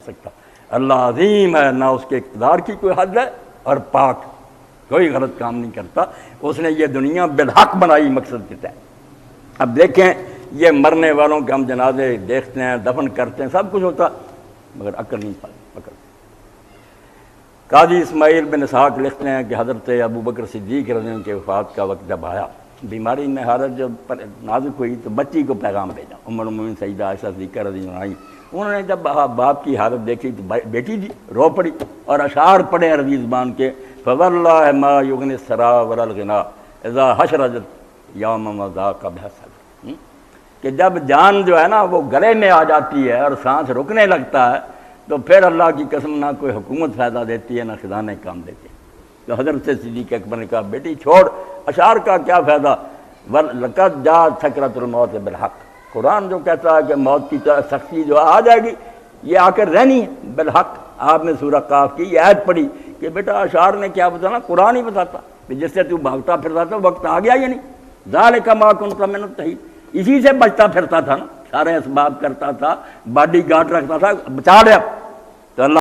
سکتا۔ اللہ عظیم ہے، نہ اس کے اقتدار کی کوئی حد ہے، اور پاک، کوئی غلط کام نہیں کرتا۔ اس نے یہ دنیا بالحق بنائی مقصد کے تحت۔ اب دیکھیں یہ مرنے والوں کے ہم جنازے دیکھتے ہیں، دفن کرتے ہیں، سب کچھ ہوتا، مگر عقل نہیں پکڑ۔ قاضی اسماعیل بن اسحاق لکھتے ہیں کہ حضرت ابو بکر صدیق رضی اللہ عنہ کے وفات کا وقت جب آیا، بیماری میں حالت جب نازک ہوئی تو بچی کو پیغام بھیجا، ام المومنین سیدہ عائشہ صدیقہ رضی اللہ عنہ۔ انہوں نے جب باپ کی حالت دیکھی تو بیٹی دی رو پڑی اور اشعار پڑھے عربی زبان کے، فواللہ ما یغنی السرا ولا الغنا اذا حشرجت یوم ما ذاق بحسد، کہ جب جان جو ہے نا وہ گلے میں آ جاتی ہے اور سانس رکنے لگتا ہے تو پھر اللہ کی قسم نہ کوئی حکومت فائدہ دیتی ہے نہ خزانے کام دیتے ہیں۔ تو حضرت صدیق اکبر نے کہا بیٹی چھوڑ، اشعار کا کیا فائدہ، لقد جاءت سکرۃ الموت بالحق، قرآن جو کہتا ہے کہ موت کی سختی جو آ جائے گی یہ آ کر رہنی ہے بالحق۔ آپ نے سورہ قاف کی یہ آیت پڑھی کہ بیٹا اشعار نے کیا بتانا، قرآن ہی بتاتا کہ جس سے تو بھاگتا پھرتا تھا وقت آ گیا، یعنی ذالک ما کنت من التحید، اسی سے بچتا پھرتا تھا نا، سارے اسباب کرتا تھا، باڈی گارڈ رکھتا تھا، بچا لیا۔ تو اللہ